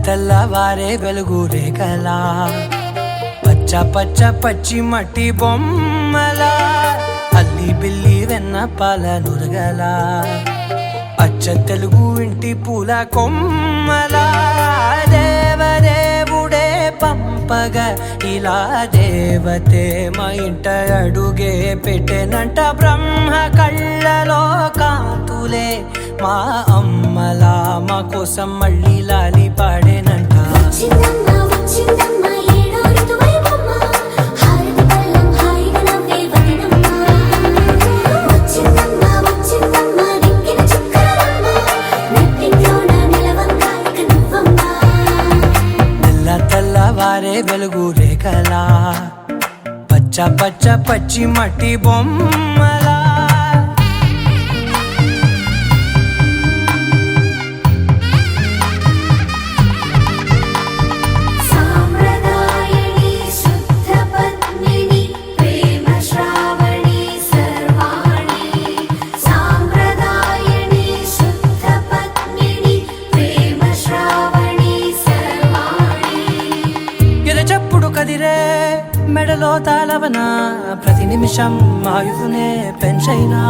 తెల్లవారే వెలుగు రేఖలా పచ్చ పచ్చ పచ్చి మట్టి బొమ్మలా అల్లి బిల్లి వెన్న పాల నురగలా అచ్చ తెలుగు ఇంటి పూల కొమ్మలా దేవదేవుడే పంపగా ఇలా దేవతే మా ఇంట అడుగే పెట్టెనంట బ్రహ్మ కళ్ళలో కాంతులే మా అమ్మలా మా కోసం మళ్ళీ లాలి పాడేనంట తెల్లవారే వెలుగు రేఖలా పచ్చ పచ్చ పచ్చి మట్టి బొమ్మలా చెప్పుడు కదిరే మెడలో తాళవన ప్రతి నిమిషం ఆయుధునే పెంచైనా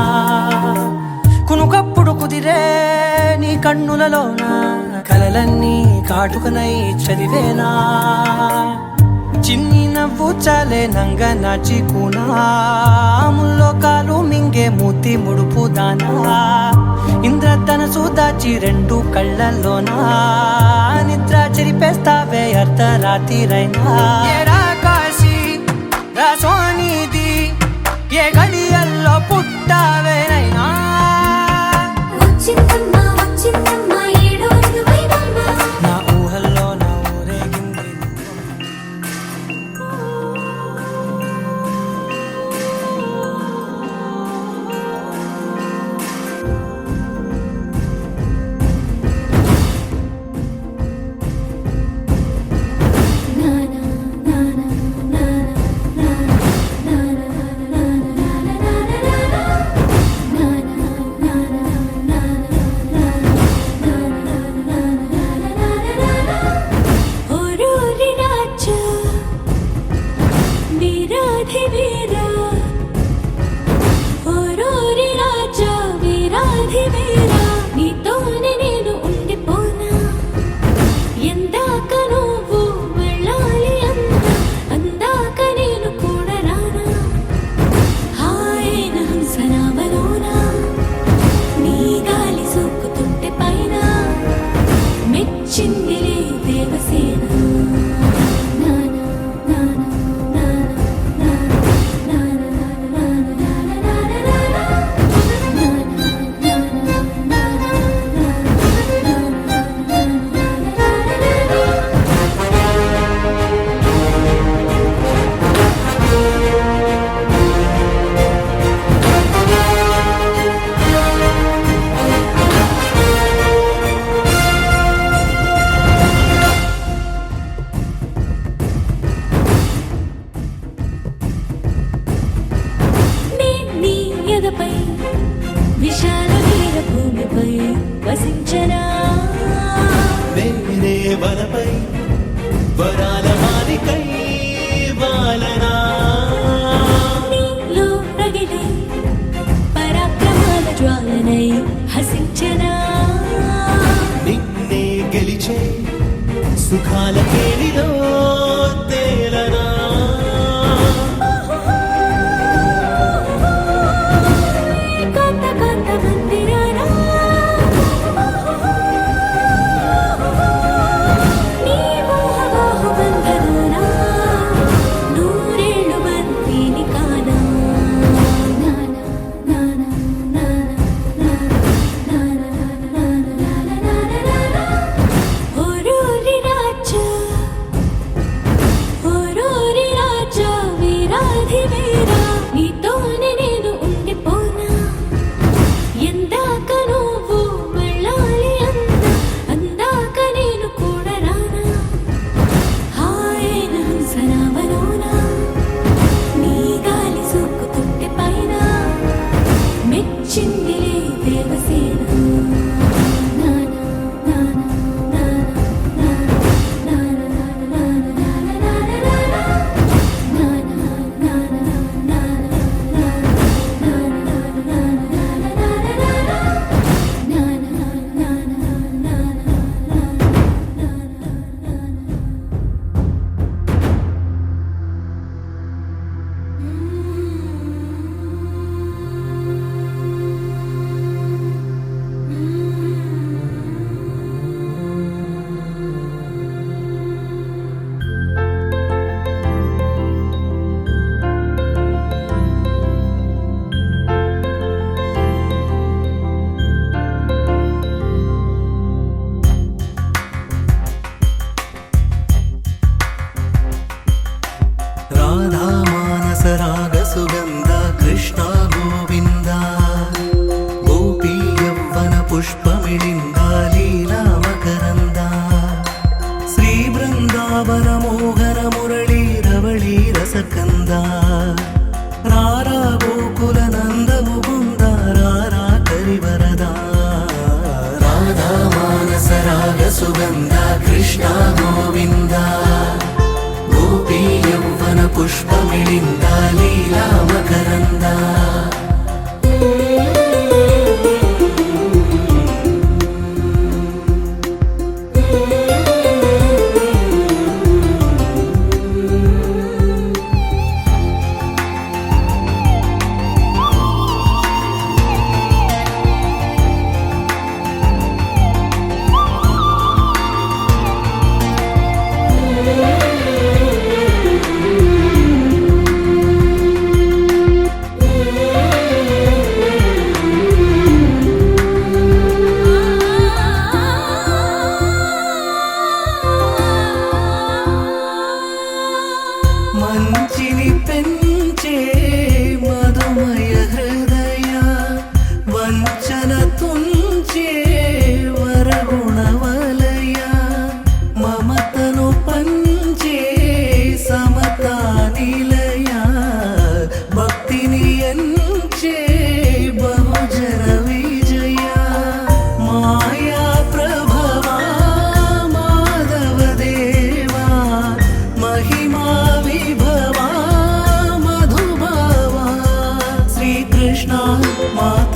కునుకప్పుడు కుదిరే నీ కన్నులలోన కలలన్నీ కాటుకనై చదివేనా చిన్ని నవ్వు చాలే నంగ నాచి కూనాముల్లో కాలు మింగే మూతి ముడుపు దానా ఇంద్రధనసు దాచి రెండు కళ్ళల్లోనా నిద్ర చెరిపేస్తావే అర్ధరాత్రిరైనా ఏరా కాశీ రా సోనిది ఏ గడియల్లో పుట్టావేనైనా నా ఊహల్లో నా ఊరేగింది విశాల వీర భూమిపై వసించనా వేరే వనపై వరాల మాలికై వాలనా నీలో రగిలే పరాక్రమాల జ్వాలనై హసించనా నిన్నే గెలిచే సుఖాల కేలిలో తేలనా నీ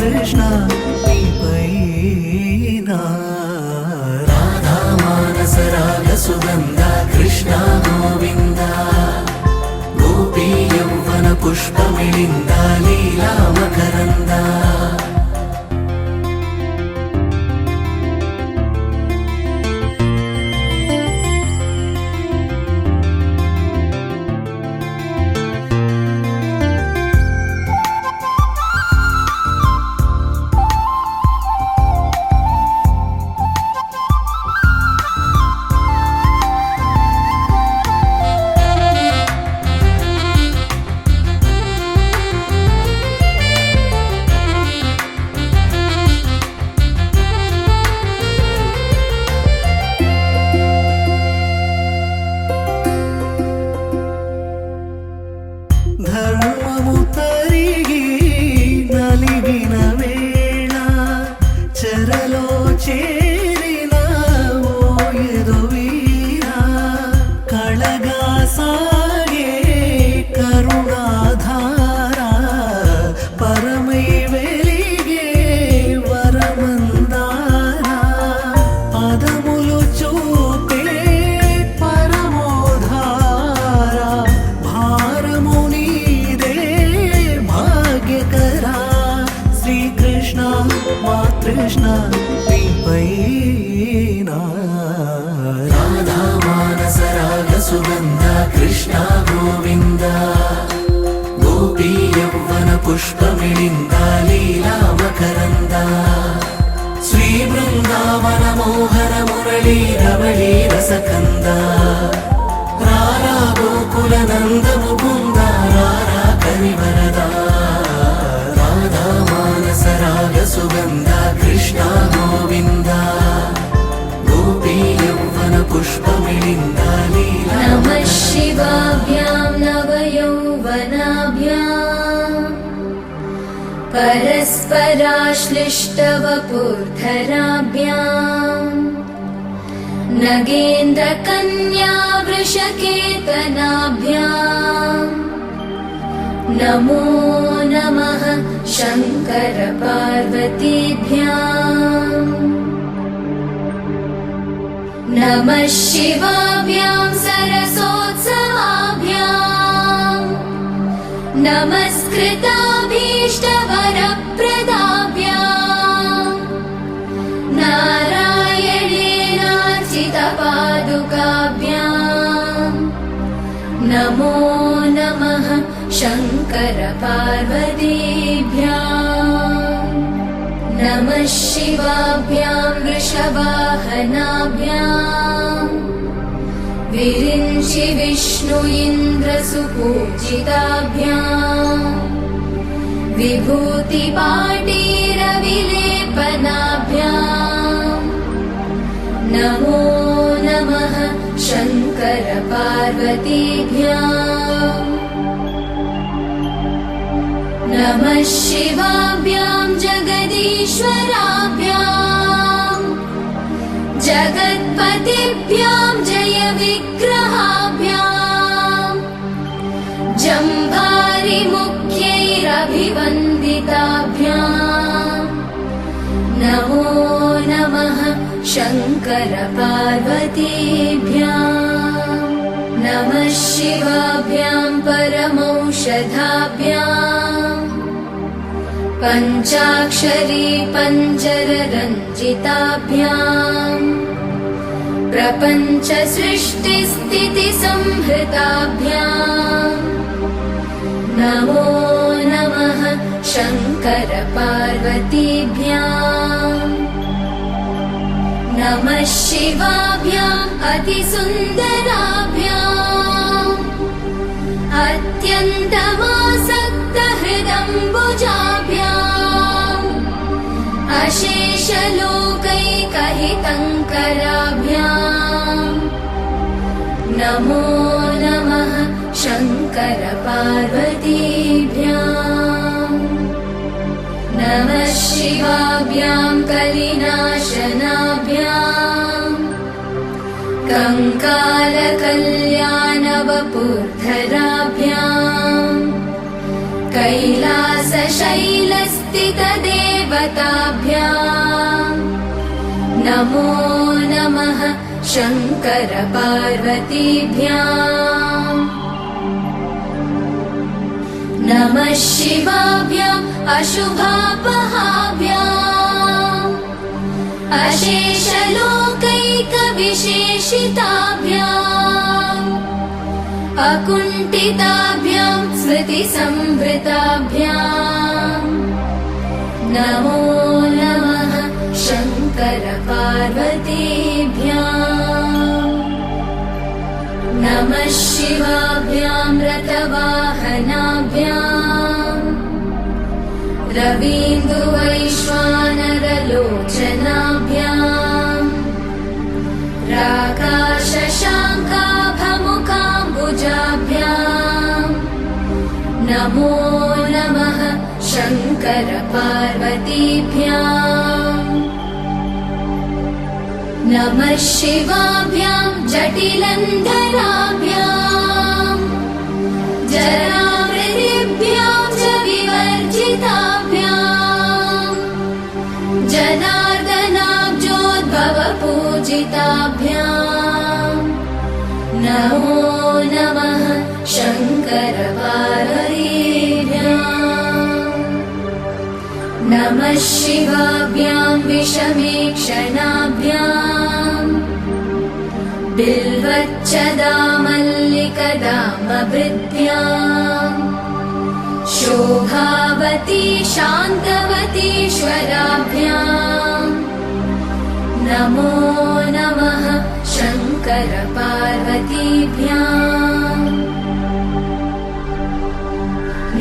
కృష్ణ నీపైన రాధా మానస రాగ సుగంధ కృష్ణ గోవింద గోపీ యౌవన పుష్పమిళింద లీలా మకరంద ధర్మము తరిగి నలిగిన వేళ చెరలో చేరిన ఓయదు వీరా కళగా సాగే కరుణాధార పరమై వెలిగే వరమందార పదములు చూపే పరమోధార భారము నీదే భాగ్యకరా శ్రీకృష్ణ మాతృష్ణ నీపైన రాధా మానస రాగ సుగంధ కృష్ణ గోవింద గోపీ యౌవన పుష్పమిళింద లీలా మకరంద శ్రీ బృందావన మోహన మురళీ రవళీ రసకంద రారా గోకుల నంద ముకుంద రారా కరివరద రాధా మానస రాగ సుగంధ కృష్ణ గోవింద గోపీ యౌవన పుష్పమిళింద లీలా नमः शिवाभ्यां नवयौवनाभ्याम् परस्पराश्लिष्टवपुर्धराभ्याम् नगेन्द्रकन्या वृषकेतनाभ्याम् नमो नमः शङ्करपार्वतीभ्याम् नमः शिवाभ्यां सरसोत्सवाभ्याम् नमस्कृताभीष्टवरप्रदाभ्याम् नारायणेनार्चितपादुकाभ्याम् नमो नमः शङ्करपार्वतीभ्याम् नमः शिवाभ्यां वृषवाहनाभ्याम् विरिञ्चि विष्णु इन्द्रसुपूजिताभ्याम् विभूतिपाटीरविलेपनाभ्याम् नमो नमः शङ्करपार्वतीभ्याम् नमः शिवाभ्यां जगदीश्वराभ्याम् जगत्पतिभ्यां जय विग्रहाभ्याम् जम्भारि मुख्यैरभिवन्दिताभ्याम् नमो नमः शङ्करपार्वतीभ्याम् नमः शिवाभ्यां परमौषधाभ्याम् पञ्चाक्षरी पञ्चररञ्जिताभ्याम् प्रपञ्चसृष्टिस्थितिसंहृताभ्याम् नमो नमः शङ्करपार्वतीभ्याम् नमः शिवाभ्याम् अतिसुन्दराभ्याम् अत्यन्तमासक्तहृदम्बुजाभ्याम् अशेषलोकैकहितङ्कराभ्याम् नमो नमः शङ्करपार्वतीभ्याम् नमः शिवाभ्यां कलिनाशनाभ्याम् कङ्कालकल्याणवपुर्धराभ्याम् कैलासशैलस्थितदेवताभ्याम् नमो नमः शङ्करपार्वतीभ्याम् नमः शिवाभ्याम् अशुभापहाभ्याम् अशेषलोकैकविशेषिताभ्याम् अकुण्ठिताभ्याम् स्मृतिसंवृताभ्याम् नमो नमः शङ्करपार्वतीभ्याम् नमः शिवाभ्याम् रथवाहनाभ्याम् रवीन्दुवैश्वानरलोचनाभ्याम् राकाशशाङ्काभमुकाम्बुजाभ्याम् नमो नमः शङ्करपार्वतीभ्याम् नमः शिवाभ्याम् जटिलन्धराभ्याम् जरामृतिभ्याम् च विवर्जिताभ्याम् जनार्दनाब्जोद्भवपूजिताभ्याम् नमो नमः शङ्करपार्वतीभ्याम् नमः शिवाभ्याम् विषमेक्षणाभ्याम् बिल्वच्चदामल्लिकदामभृद्भ्याम् शोभावती शान्तवतीश्वराभ्याम् नमो नमः शङ्करपार्वतीभ्याम्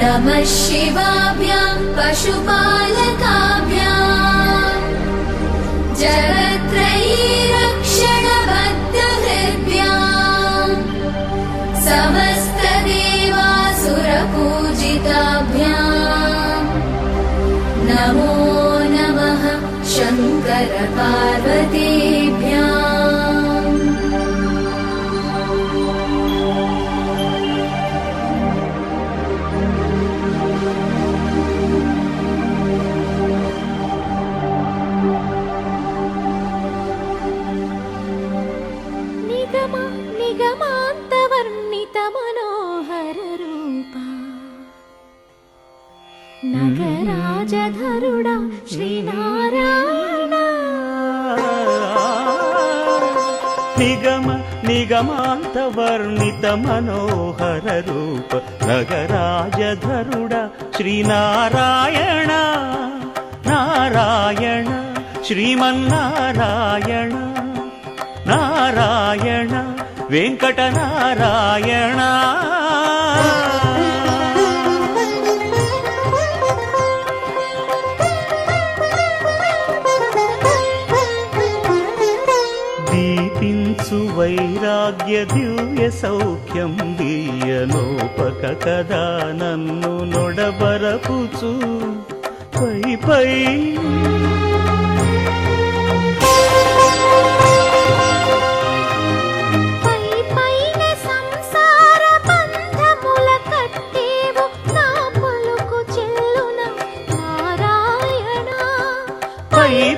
नमः शिवाभ्याम् पशुपालकाभ्याम् जगत्त्रयीरक्षणबद्धहृद्भ्याम् समस्तदेवासुरपूजिताभ्याम् नमो नमः शङ्करपार्वतीभ्याम् निगमान्तवर्णितमनोहररूपा नगराजधरुडा श्रीनारायण निगमान्तवर्णितमनोहररूप नगराजधरुड श्रीनारायण नारायण श्रीमन्नारायण नारायण वेङ्कटनारायण దీపించు వైరాగ్య దివ్య సౌఖ్యం దీయనోపక కదా నన్ను నొడబరపుచు పై పై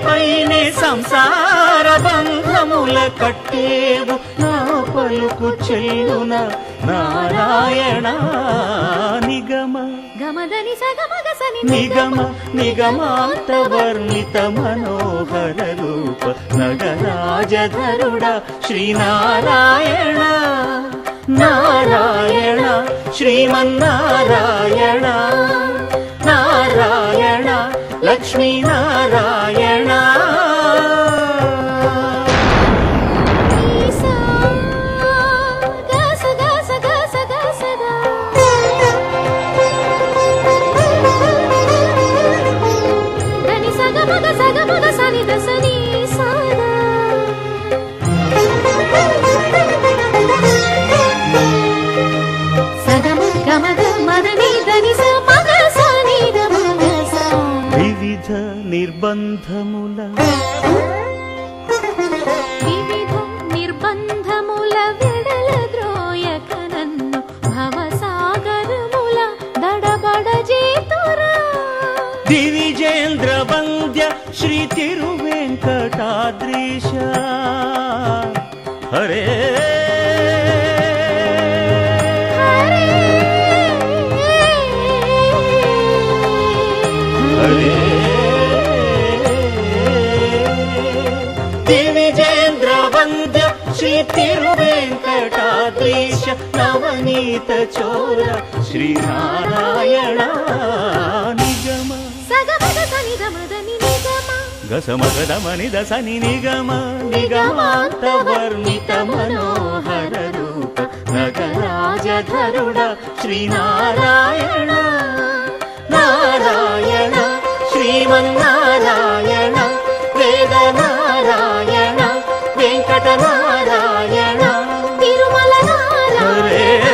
పైనే సంసార బంధముల కట్టేవు నా పలుకు చెల్లున నారాయణ నిగమ గమదని సగమగసని నిగమ నిగమాంతవర్ణిత మనోహర రూప నగరాజధరుడ శ్రీనారాయణ నారాయణ శ్రీమన్నారాయణ నారాయణ లక్ష్మీనారాయణ వివిధ నిర్బంధముల వెడల ద్రోయక నన్ను భవసాగరముల దడబడ ದಿವಿಜೇಂದ್ರ ವಂದ್ಯ ಶ್ರೀ ತಿರುವೆಂಕಟಾದ್ರೀಶ ಹರೇ ಹರೇ ದಿವಿಜೇಂದ್ರ ವಂದ್ಯ ಶ್ರೀ ತಿರುವೆಂಕಟಾದ್ರೀಶ ನವನೀತ ಚೋರ ಶ್ರೀನಾರಾಯಣ ನಿಗಮ ಗಸಮಗದ ಮನಿದ ಸನಿ ನಿಗಮ ನಿಗಮಾಂತ ವರ್ಣಿತ ಮನೋಹರ ರೂಪ ನಗರಾಜಧರುಡ ಶ್ರೀನಾರಾಯಣ ನಾರಾಯಣ ಶ್ರೀಮನ್ನಾರಾಯಣ ವೇದ ನಾರಾಯಣ ವೆಂಕಟ ನಾರಾಯಣ ತಿರುಮಲ ನಾರಾಯಣ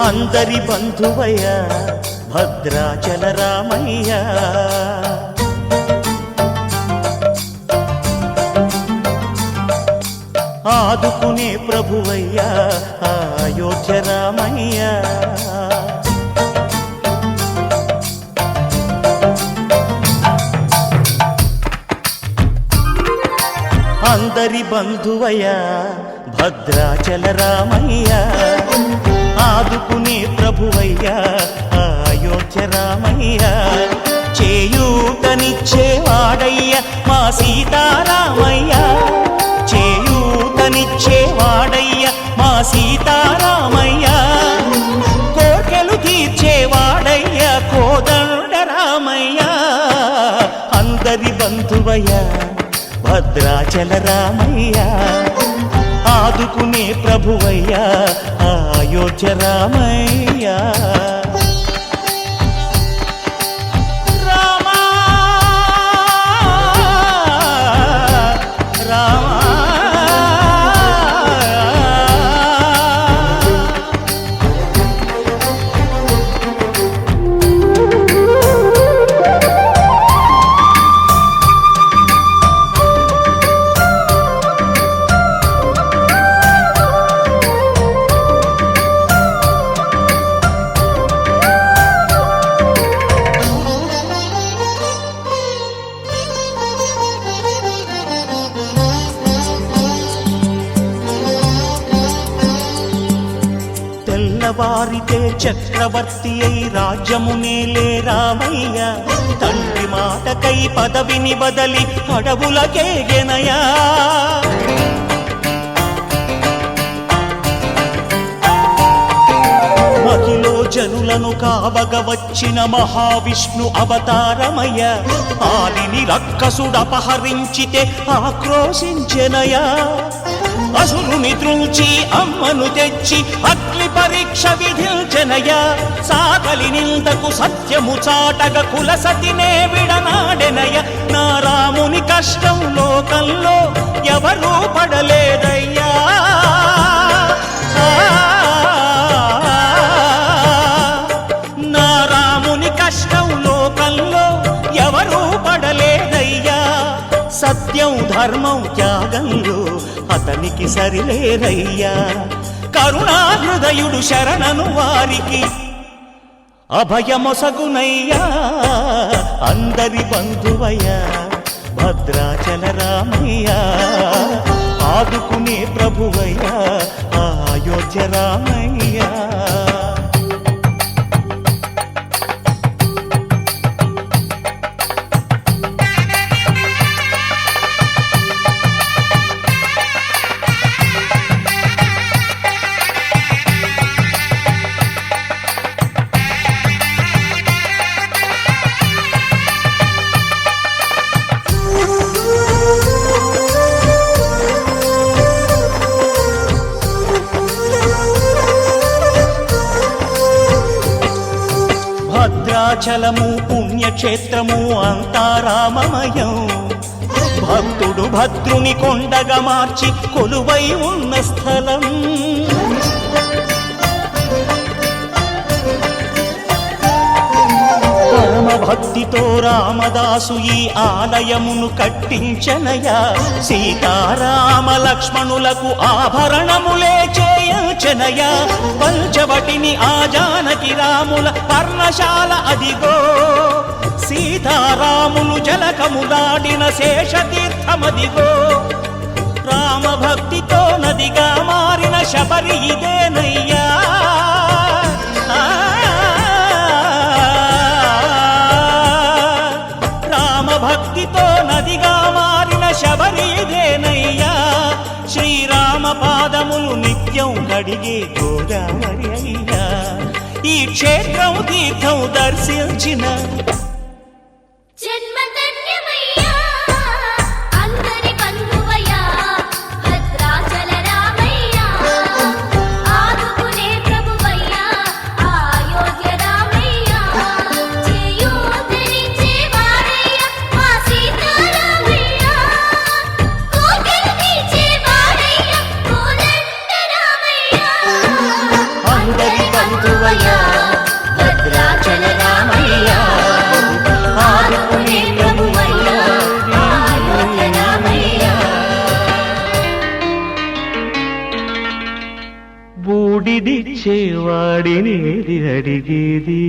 అందరి బంధువయ్య భద్రాచల రామయ్య ఆదుకునే ప్రభువయ్య అయోధ్య రామయ్య అందరి బంధువయ్య భద్రాచల రామయ్య ఆదుకునే ప్రభువయ్యా అయోధ్య రామయ్య చేయూతనిచ్చేవాడయ్య మా సీతారామయ్య చేయూతనిచ్చేవాడయ్య మా సీతారామయ్య కోర్కెలు తీర్చేవాడయ్య కోదండ రామయ్య అందరి బంధువయ్య భద్రాచల రామయ్య ఆదుకునే ప్రభువయ్యా అయోధ్య రామయ్య వారితే చక్రవర్తి అయి రాజ్యమునేలే రామయ్య తండ్రి మాటకై పదవిని బదలి అడవులకేగెనయా మహిలో జనులను కావగ వచ్చిన మహావిష్ణు అవతారమయ్య ఆలిని రక్కసుడపహరించితే ఆక్రోశించెనయా అసురుని త్రుంచి అమ్మను తెచ్చి అగ్ని పరీక్ష విధించెనయ సాగలి నిందకు సత్యము చాటగ కులసతినే విడనాడెనయ నా రాముని కష్టం లోకంలో ఎవరూ పడలేదయ్యా నా రాముని కష్టం లోకంలో ఎవరూ పడలేదయ్యా సత్యం ధర్మం త్యాగంలో అతనికి సరిలేరయ్యా కరుణాహృదయుడు శరణను వారికి అభయమొసగునయ్యా అందరి బంధువయ్యా భద్రాచల రామయ్య ఆదుకునే ప్రభువయ్యా అయోధ్య రామయ్య భద్రాచలము పుణ్యక్షేత్రము అంతా రామమయం. భక్తుడు భద్రుని కొండగా మార్చి కొలువై ఉన్న స్థలం. పరమ భక్తితో రామదాసు ఈ ఆలయమును కట్టించనయా. సీతారామ లక్ష్మణులకు ఆభరణములే చేయించనయా. పంచవటిని ఆ జానకి రాముల పర్ణశాల అదిగో. సీతారాములు జలకములాడిన శేషతీర్థమదిగో. రామభక్తితో నదిగా మారిన శబరి ఇదేనయ్యా. రామభక్తితో నదిగా మారిన శబరి ఇదేనయ్యా. శ్రీరామ పాదములు నిత్యం కడిగే గోదావరి అయ్యా. ఈ క్షేత్రం తీర్థం దర్శించిన జన్మధన్యమయ్యా అందరి బంధువయ్యా భద్రాచల రామయ్యా. ఆదుకునే ప్రభువయ్యా అయోధ్య రామయ్యా. చేయూతనిచ్చే వాడయ్యా మా సీతారామయ్యా. కోటలు తీర్చే వాడయ్యా కోదండ రామయ్యా. అందరి బంధువయ్యా భద్రాచల రామయ్యా. ఆదుకునే ప్రభువయ్యా అయోధ్య రామయ్యా. బూడిదిచ్చేవాడినేది అడిగేది.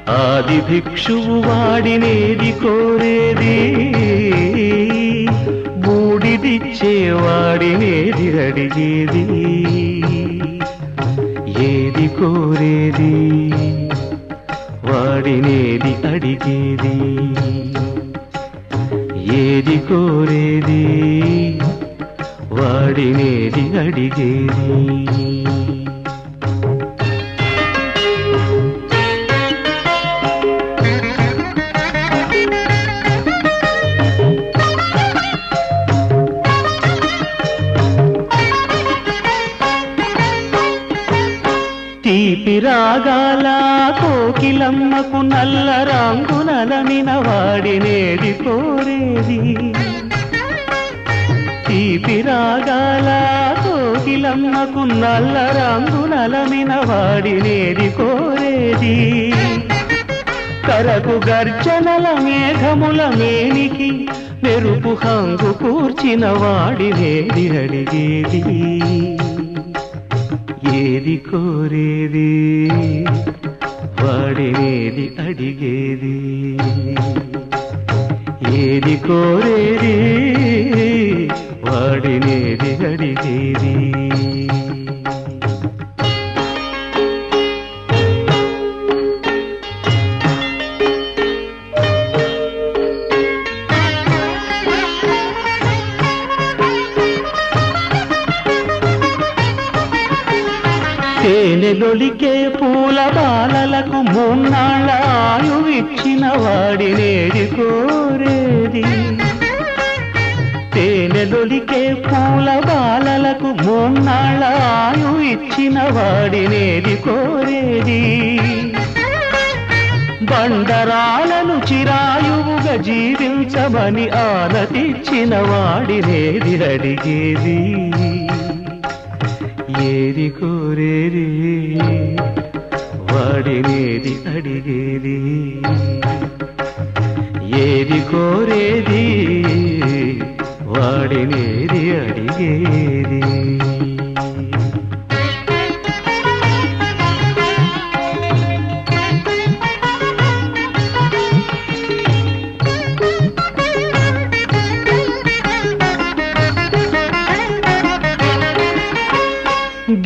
ఆది భిక్షువు వాడినేది కోరేది. బూడిదిచ్చేవాడినేది అడిగేది. ఏది కోరేది వాడినేది అడిగేది. ఏది కోరేది వాడినేది అడిగేది. తీపి రాగాల కోకిలమ్మకు నల్ల రంగునలమిన వాడినేది కోరేది. తీపి రాగాల కోకిలమ్మకు నల్ల రంగునలమిన వాడినేది కోరేది. కరకు గర్జనల మేఘముల మేనికి మెరుపు హంగు కూర్చిన వాడినేది అడిగేది. ఏది కోరేది వాడినేది అడిగేది. ఏది కోరేది వాడినేది అడిగేది. తేనెలొలికే పూల బాలలకు మూన్నాళ్ళ ఆయువిచ్చిన వాడినేది కోరేది. తేనెలొలికే పూల బాలలకు మూన్నాళ్ళ ఆయువిచ్చిన వాడినేది కోరేది. బండరాలను చిరాయువుగా జీవించమని ఆనతిచ్చిన వాడినేది అడిగేది. ఏది కోరేది వాడినేది అడిగేది. ఏది కోరేది వాడినేది అడిగేది.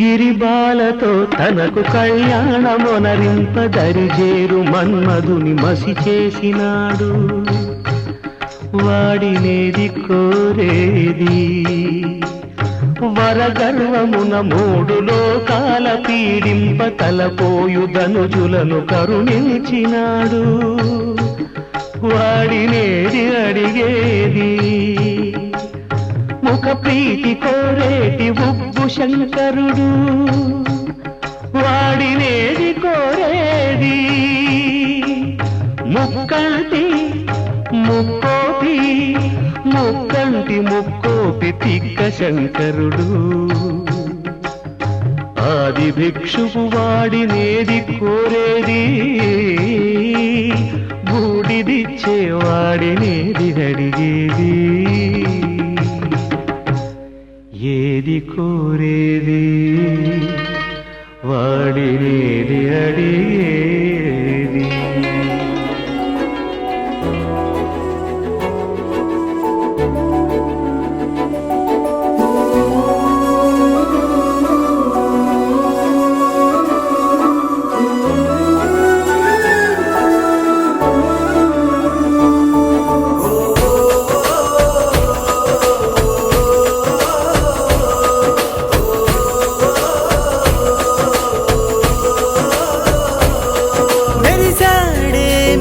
గిరిబాలతో తనకు కళ్యాణమొనరింప దరిజేరు మన్మధుని మసి చేసినాడు. వాడినేది కోరేది. వరగర్వమున మూడు లోకాల పీడింప తలపోయు ధనుజులను కరుణించినాడు. వాడినేది అడిగేది. ముఖ ప్రీతి కోరేటి ఉబ్బు శంకరుడు. వాడినేది కోరేది ముక్కంటి ముక్కోపి ముక్కంటి ముక్కోపి తిక్క శంకరుడు ఆది భిక్షువు వాడినేది కోరేది బూడిదిచ్చే వాడినేది అడిగేది ఏది కోరేది వాడినేది అడిగేది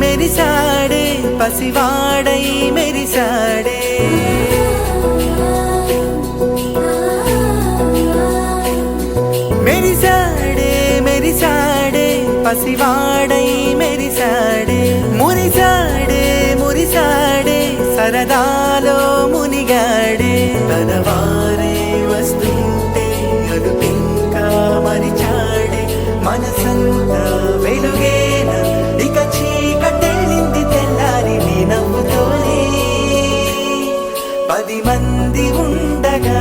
మెరిసాడే పసివాడై మెరిసాడే మెరిసాడే మెరిసాడే పసివాడై మెరిసాడే మురిసాడే మురిసాడే సరదాలో మునిగాడే తనవారే వస్తుంటే అదుపింకా మరిచాడే మనసంతా వెలుగేన ఇక చీకటెళ్ళింది తెల్లారి నీ నవ్వుతోనే 10 మంది ఉండగా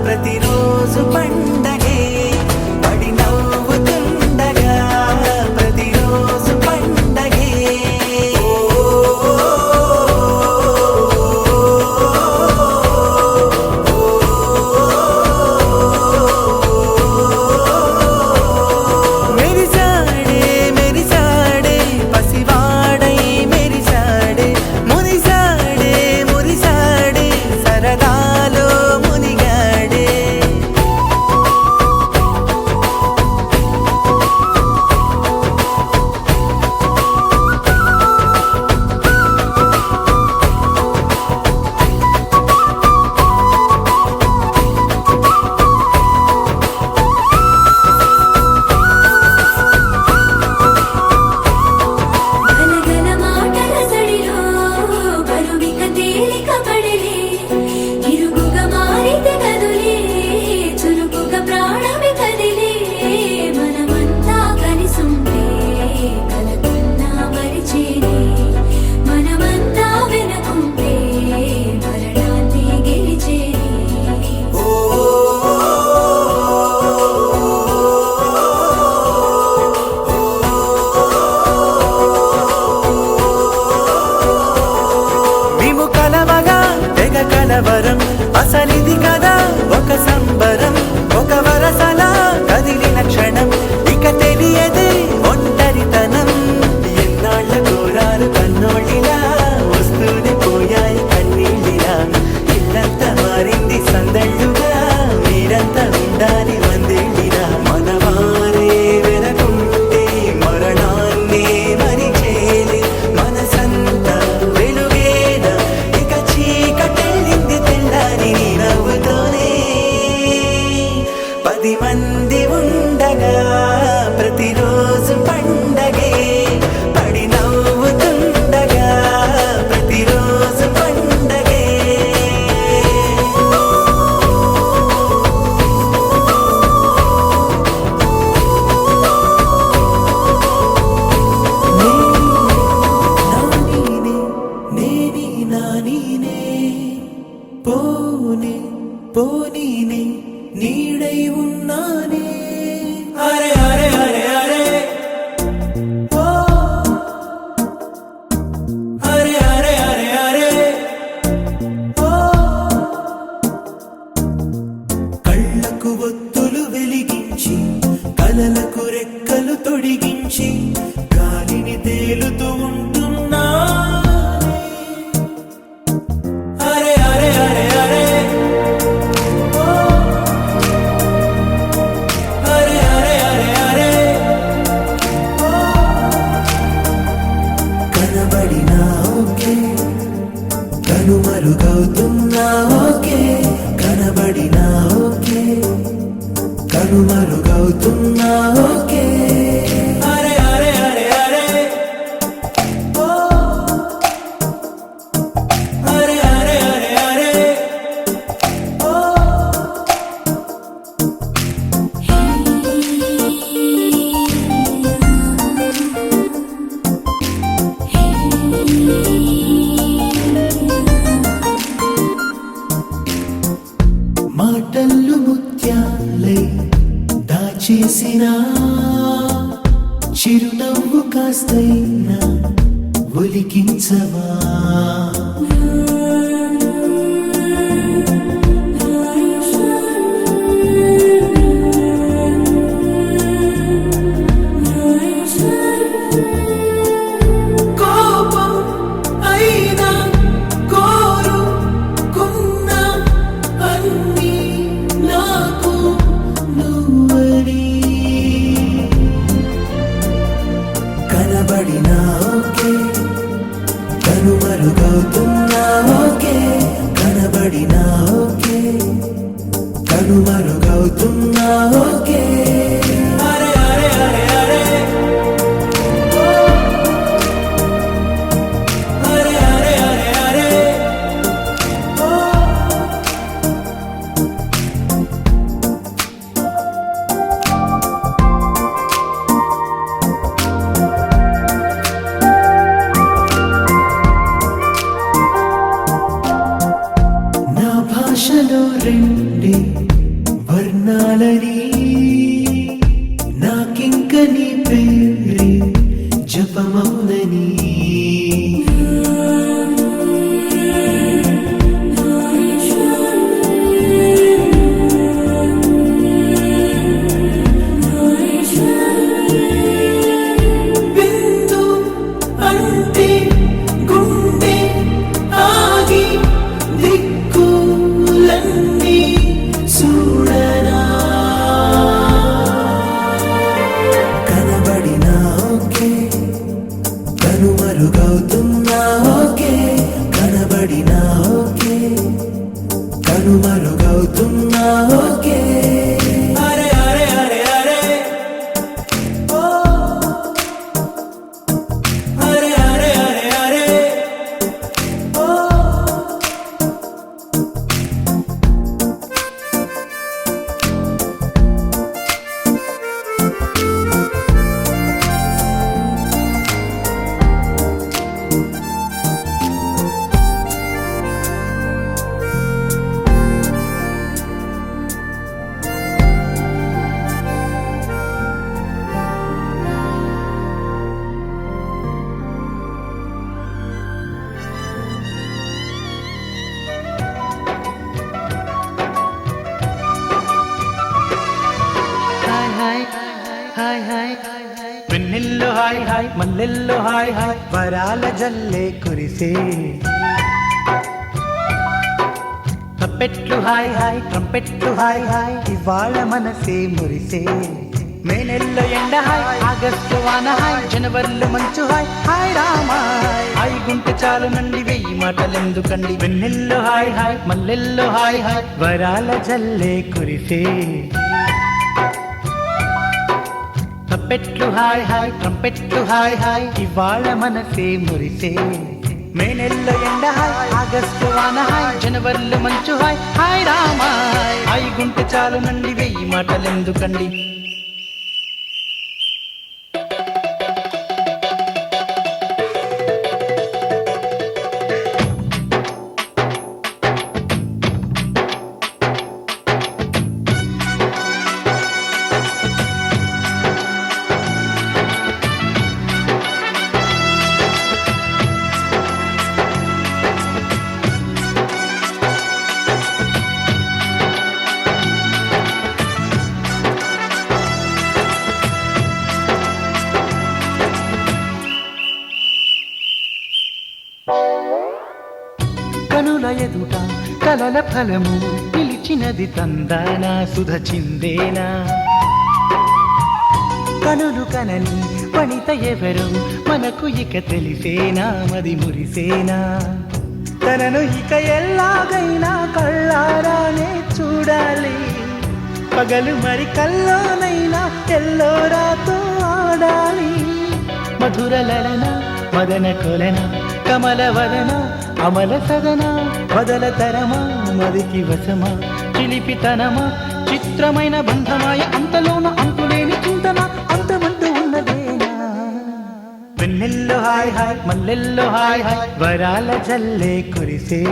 ప్రతిరోజు పండగే పడి నవ్వుతుండగా ప్రతిరోజు పండగే మెరిసాడే మెరిసాడే పసివాడై మెరిసాడే మురిసాడే మురిసాడే సరదాలో మునిగాడే గలగల మాటల సడిలో బరువిక తేలిక పడలే ఇరుకుగా మారితే కదులే చురుకుగా ప్రాణమి కదిలే మనమంతా కలిసుంటే కలకున్నా మరిచేనే మనమంతా వెనకుంటే మరణాన్ని గెలిచేనే మేము కలవగా తెగ కలవరం అసలిది కదా ఒక సంబరం ఒక వరసలా కదిలిన క్షణం ఇక తెలియదే ఒంటరితనం ఎన్నాళ్ళ కోరారు కన్నోళ్ళిలా వస్తూనే పోయాయి కన్నీళ్ళిలా ఇల్లంతా మారింది సందళ్ళుగా మీరంతా ఉండాలి వందేళ్ళిలా మనవారే వెనకుంటే మరణాన్ని మరిచేలే మనసంతా వెలుగేన ఇక చీకటెళ్ళింది తెల్లారి నీ నవ్వుతోనే 10 మంది ఉండగా ప్రతిరోజు పండగే పడి నవ్వుతుండగా ప్రతిరోజు పండగే నేని నానీనే పోనే పోనీనే నీడై ఉన్నానే అరే అరే అరే అరే ఓ అరే అరే అరే అరే ఓ కళ్ళకు ఒత్తులు వెలిగించి కలలకు రెక్కలు తొడిగించి గాలిని తేలుతూ ఉంటున్నా అరే అరే అరే అరే ఓ అరే అరే అరే అరే ఓ కనబడినా ఓకే కనుమరుగవుతున్నా ఓకే కనబడినా ఓకే కనుమరుగవుతున్నా ఓకే అరే అరే అరే అరే ఓ అరే అరే అరే అరే ఓ మాటల్లు ముత్యాలై దాచేసిన చిరునవ్వు కాస్తైనా ఒలికించవా కోపం అయినా కోరుకున్నా అన్నీ నాకు నువ్వని కనబడినా ఓకే కనుమరుగవుతున్నా ఓకే కనబడినా ఓకే కనుమరుగవుతున్నా ఓకే అరే అరే అరే అరే ఓ అరే అరే అరే అరే ఓ నా భాషలో రెండే వర్ణాలని నాకింక నీ పేరే జపమౌనని బిందు అంటే గుండె ఆగి దిక్కులన్నీ చూడనా కనబడినా ఓకే కనుమరుగవుతున్నా ఓకే కనబడినా ఓకే కనుమరుగవుతున్నా ఓకే అరే అరే అరే అరే ఓ అరే అరే అరే అరే ఓ వెన్నెల్లో హాయ్ హాయ్ మల్లెల్లో హాయ్ హాయ్ వరాల జల్లే కురిసే తప్పెట్లు హాయ్ హాయ్ ట్రంపెట్లు హాయ్ హాయ్ ఇవాళ మనసే మురిసే మే నెలలో ఎండ హాయ్ ఆగస్టు వాన హాయ్ జనవరిలో మంచు హాయ్ హాయ్ రామా హాయ్ గుంటె చాలు నండి వెయ్యి మాటలెందుకండి వెన్నెల్లో హాయ్ హాయ్ మల్లెల్లో హాయ్ హాయ్ వరాల జల్లే కురిసే తప్పెట్లు హాయ్ హాయ్ ట్రంపెట్లు హాయ్ హాయ్ ఇవాళ మనసే మురిసే మే నెలలో ఎండ హాయ్ ఆగస్టు వాన హాయ్ జనవరిలో మంచు హాయ్ హాయ్ రామా హాయ్ గుంటె చాలు నండి వెయ్యి మాటలెందుకండి కనుల ఎదుట కలల ఫలము పిలిచినది తందానా సుధ చిందేనా కనులు కనని వనిత ఎవరు మనకు ఇక తెలిసేనా మది మురిసేనా తనను ఇక ఎలాగైనా కళ్ళారానే చూడాలి పగలు మరి కల్లోనైనా ఎల్లోరాతో ఆడాలి మధుర లలన మదన కొలన కమల వదన అమల సదన వదల తరమా మదికి వశమా చిలిపితనమా చిత్రమైన బంధమాయ అంతలోన అంతులేని చింతన అంతమంటూ ఉన్నదేనా వెన్నెల్లో హాయ్ హాయ్ మల్లెల్లో హాయ్ హాయ్ వరాల జల్లే కురిసే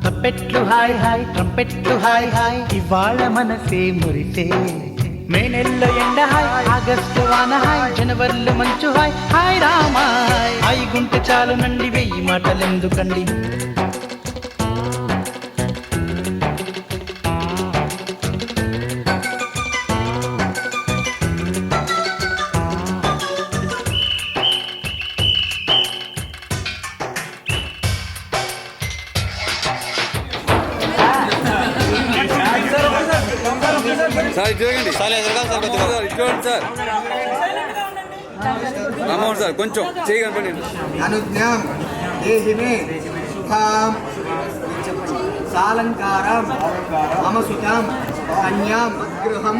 తప్పెట్లు హాయ్ హాయ్ ట్రంపెట్లు హాయ్ హాయ్ ఇవాళ మనసే మురిసే మే నెలలో ఎండ హాయ్ ఆగస్టు వాన హాయ్ జనవరిలో మంచు హాయ్ హాయ్ రామాయ్ హాయ్ గుంటె చాలు నండి వెయ్యి మాటలెందుకండి సార్ ఇటు చూడండి సార్ ఎదురుగా సార్ కొద్దిగా సార్ ఇటు చూడండి సార్ రామోహన్ సార్ కొంచెం చేయి కనపడి అనుజ్ఞాం దేహిమే సుఖాం సాలంకారం మమ సుతాం కన్యాం గృహం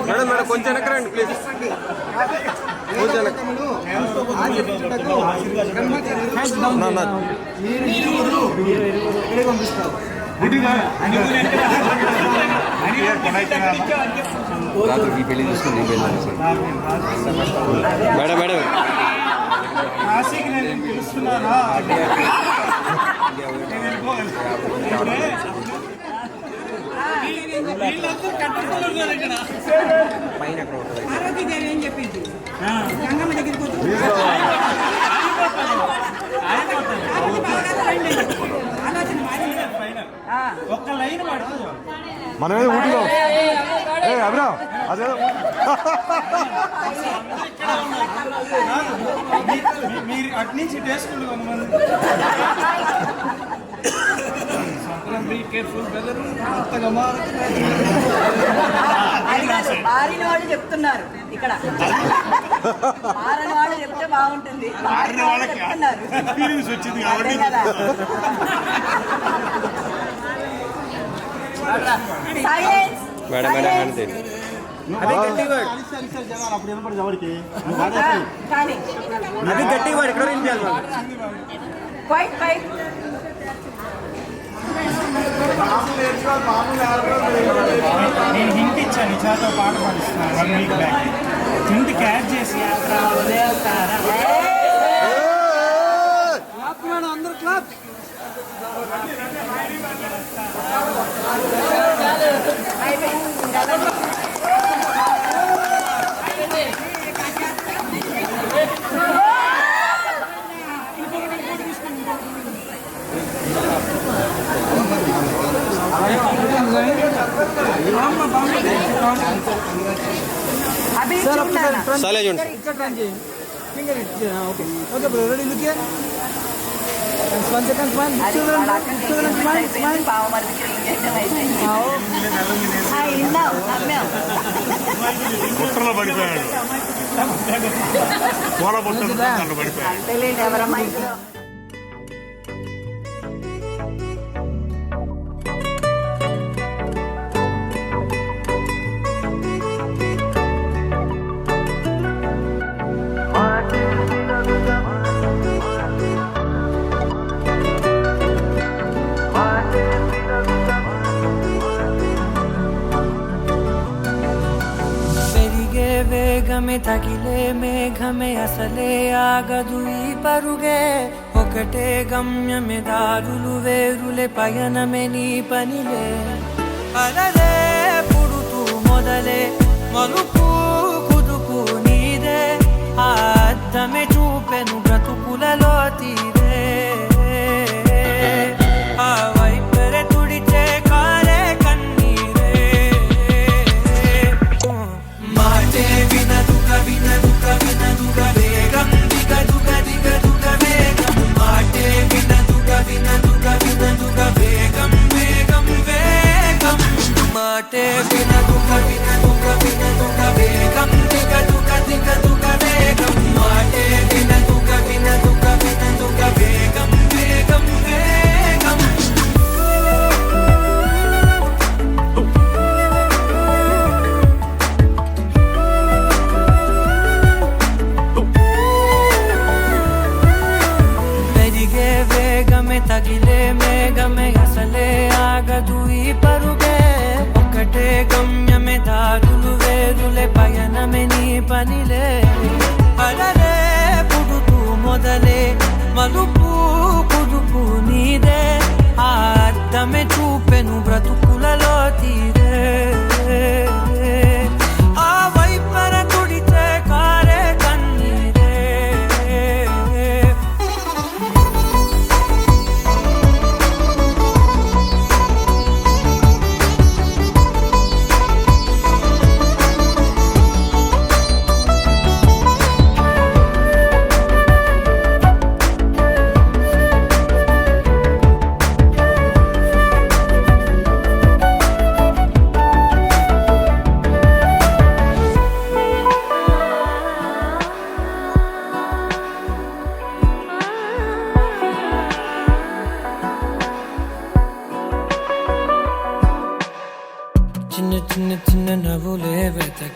మేడం మేడం కొంచెం వెనకరండి ప్లీజ్ రాత్రికి పెళ్లి చూసుకుని మేడం మేడం పార్వతీదేవి ఏం చెప్పింది గంగమ్మ దగ్గరికి ఒక్క లైన్ పడుతుంది మనమే ఊటిలో అభిరా అదే మీరు అటు నుంచి టేసుకుంటూ కొంతమంది కేర్ఫుల్ బ్రదర్ మారిన వాళ్ళు చెప్తున్నారు ఇక్కడ మారని వాళ్ళు చెప్తే బాగుంటుంది చెప్తున్నారు వచ్చింది అదే కదా సైలెన్స్ మేడం మేడం అంతే అప్పుడు వినపడి ఎవరికి కానీ అది గట్టిగా వాడు ఎక్కడ వినిపించాలి క్వైట్ క్వైట్ నేను హింట్ ఇచ్చాను ఇచ్చాతో పాట పాడిస్తున్నాను 1 వీక్ బ్యాక్ హింట్ క్యాచ్ చేసి అందరు క్లాప్ సాలే చూడండి okay okay bro ready look here 1 second smile smile పుట్టలో పడిపోయాడు పూల పుట్టలో పడిపోయాడు ఎవరమ్మా వేగమే తగిలే మేఘమే అసలే ఆగదు ఈ పరుగే ఒకటే గమ్యమే దారులు వేరులే పయనమే నీ పనిలే అలలే పుడుతూ మొదలే మలుపు కుదుపు నీదే ఆ అద్దమే చూపెను బ్రతుకులలో తీరే ఆ వైపరే తుడిచే కారే కన్నీరే మాటే వినదుగ వినదుగ వినదుగ వేగం దిగ దుగ దిగ దుగ వేగం మాటే వినదుగ వినదుగ వినదుగ వేగం వేగం వేగం మాటే వినదుగ వినదుగ వినదుగ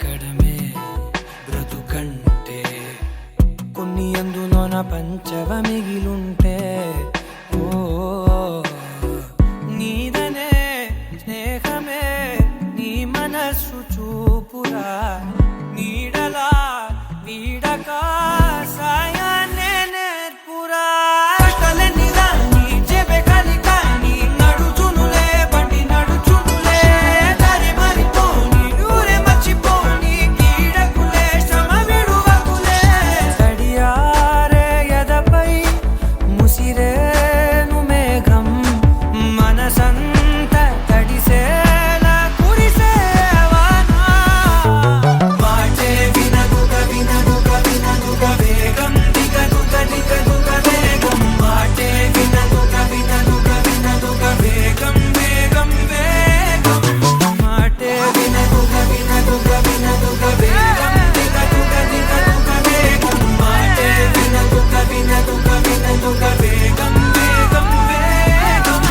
బ్రతకడమే బ్రతుకంటే కొన్ని అందులోన పంచవ మిగిలుంటే ఓ నీదనే స్నేహమే నీ మనస్సు చూపురా నీడలా వీడక సాయాన్నే నేర్పురా కష్టలెన్నిరా నీ చెబె కలికా నీ నడుచునులే బండి నడుచునులే దారి మారిపోని ఊరే మర్చిపోని కీడకులే శ్రమ విడువకులే తడియారే ఎదపై ముసిరేను మేఘం మనసంత తడిసేలా కురిసేవానా మాటే వినదుగ వినదుగ వినదుగ వేగం దిగదుగ దిగదుగ వేగం మాటే వినదుగ వినదుగ వినదుగ వేగం వేగం వేగం మాటే వినదుగ వినదుగ వినదుగ వేగం దిగదుగ దిగదుగ వేగం మాటే వినదుగ వినదుగ వినదుగ వేగం వేగం వేగం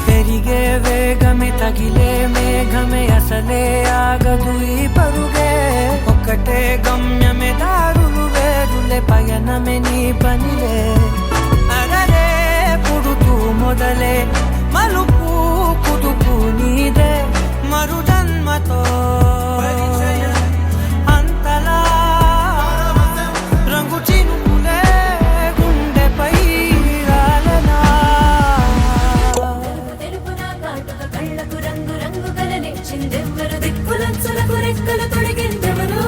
పెరిగే వేగమే తగిలే మేఘమే అసలే ఆగదు ఈ పరుగే ఒక్కటే గమ్యమే దారులు వేరులే పయనమే నీ పనిలే అరరే పుడుతూ మొదలే మలుపు కుదుపు నీదే మరు జన్మతో అంతలా రంగు చినుకులే గుండెపై రాలనా తెలుపున కాటుక కళ్ళకు రంగు రంగు కలనిచ్చిందెవ్వరు దిక్కులంచులకు రెక్కలు తొడిగిందెవరు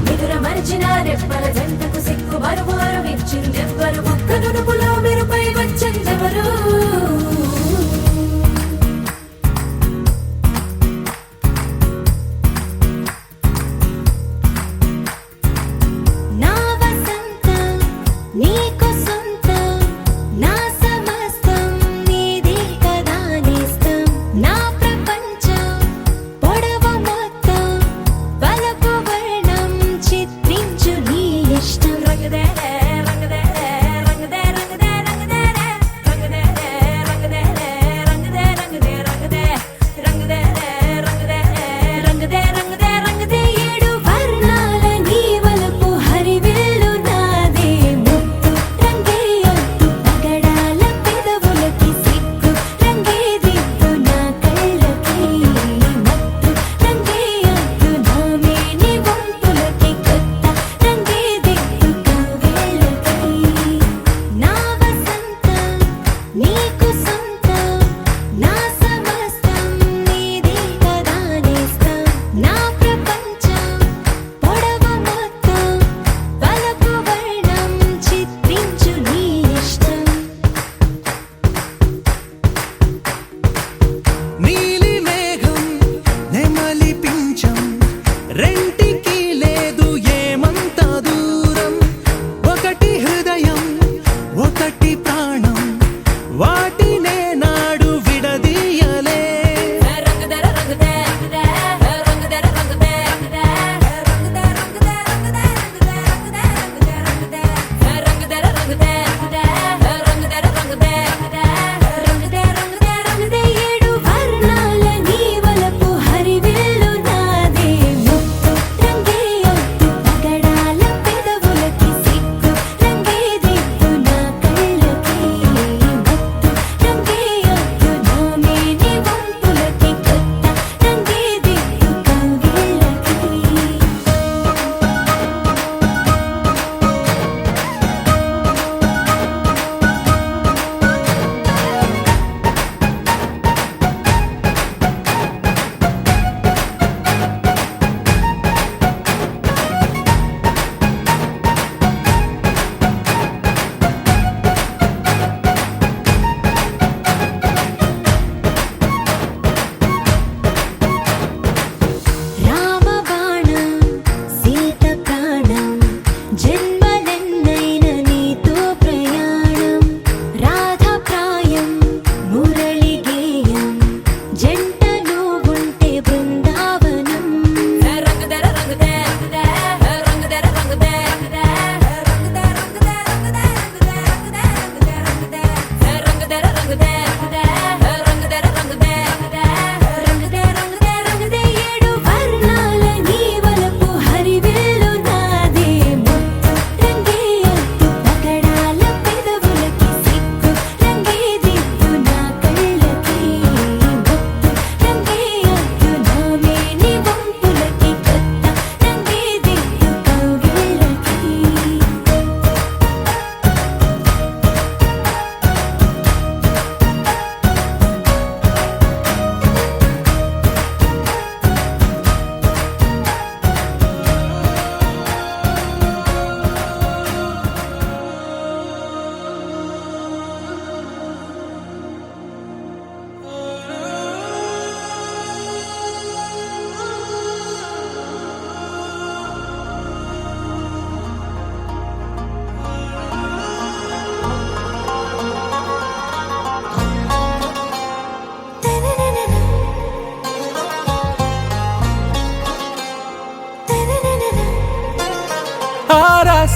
నిదుర మరిచిన రెప్పల జంటకు సిక్కు బరువారు ఇచ్చిందెవ్వరు ఒక్క నునుపులో మెరుపై వచ్చిందెవరు నా వసంతం నీకు సొంతం నా సమస్తం నీది కదా నేస్తం నా ప్రపంచం పొడవు మొత్తం వలపు వర్ణం చిత్రించు నీ ఇష్టం రంగదే రంగదే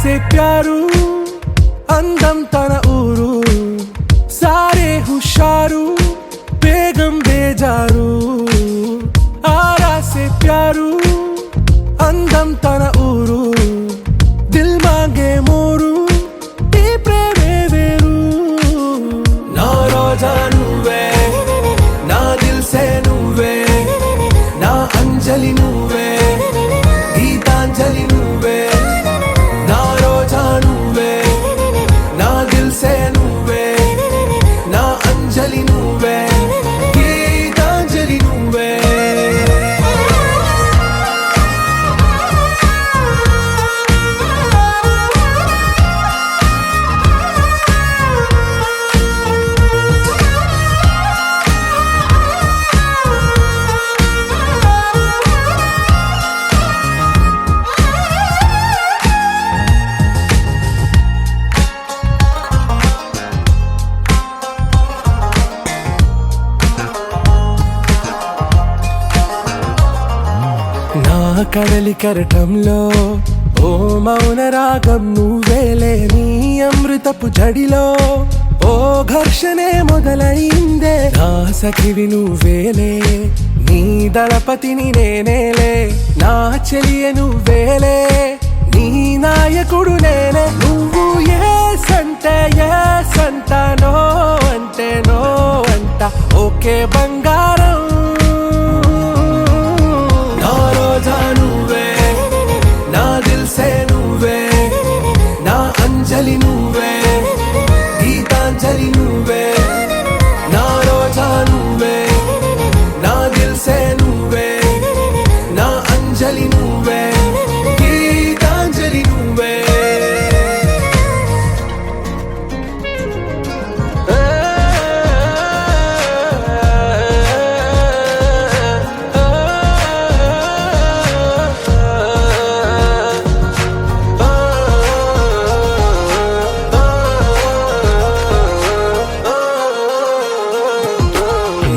से प्यारू అందం తన ఊరు సారే హుషారు బేగం బేజారు ఆరా సే ప్యారు అందం తన ఊరు దిల్ మాంగే మోరు ఈ ప్రేమే వేరు నా రోజా నువ్వే నా దిల్ సే నువ్వే నా అంజలి నువ్వే గీతాంజలి నువ్వే నా రోజా నువ్వే నా దిల్ సే నువ్వే నా అంజలి నువ్వే గీతాంజలి నువ్వే నా కడలి కరటంలో ఓ మౌన రాగం నువ్వేలే నీ అమృతపు జడిలో ఓ ఘర్షణే మొదలైందే నా సఖివి నువ్వేలే నీ దళపతిని నేనేలే నా చెలియ నువ్వేలే నీ నాయకుడు నేనే నువ్వు ఏ సంట నో అంటే నో అంట ఓకే బంగారం నా రోజా నువ్వే నా దిల్ సే నువ్వే నా అంజలి నువ్వే గీతాంజలి నువ్వే నా రోజా నువ్వే నా దిల్ సే నువ్వే నా అంజలి నువ్వే గీతాంజలి నువ్వే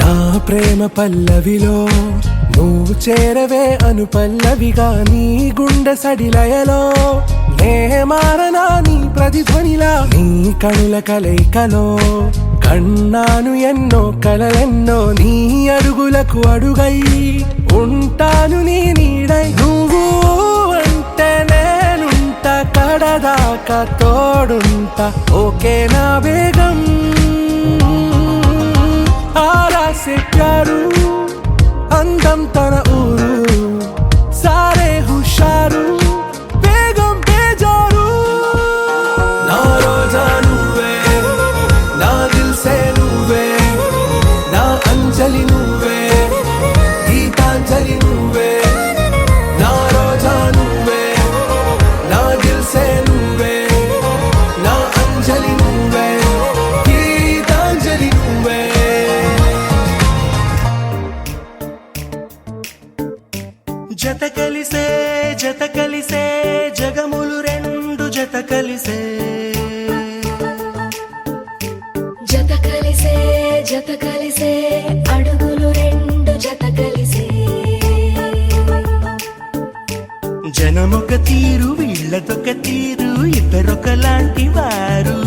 నా ప్రేమ పల్లవిలో నువ్వు చేరవే అను పల్లవిగా నీ గుండె సడిలయలో నే మారనా నీ ప్రతిధ్వనిలా నీ కనుల కలయికలో కన్నాను ఎన్నో కలలెన్నో నీ అడుగులకు అడుగై ఉంటాను నీ నీడై నువ్వు అంటే నేనుంట కడదాకా తోడుంటా ఓకే నా వేగం ఆరా సే ప్యారు అందం తన ఊరు సారే హుషారు బేగం బేజారు నా రోజా నువ్వే నా దిల్ సే నువ్వే నా అంజలి నువ్వే గీతాంజలి నువ్వే నా రోజా నువ్వే నా దిల్ సే నువ్వే నా అంజలి నువ్వే గీతాంజలి నువ్వే జత కలిసే జగములు రెండు జత కలిసే జత కలిసే అడుగులు రెండు జత కలిసే జనమొక తీరు వీళ్ళదొక తీరు ఇద్దరొకలాంటి వారు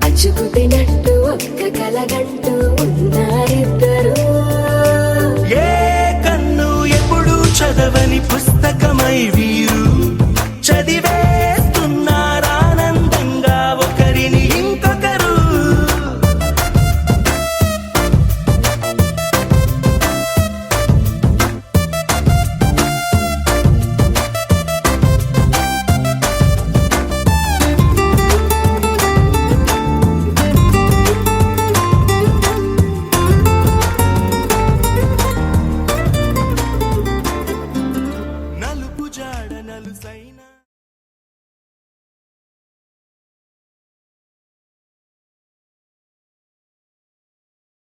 అచ్చుకుతినట్టు ఒక్క కలగంటూ ఉన్నారిద్దరు ఏ కన్ను ఎప్పుడు చదవని పుస్తకమై వీరు చదివేస్తున్నారానందంగా ఒకరిని ఇంకొకరు నలుపు జాడ నలుసైన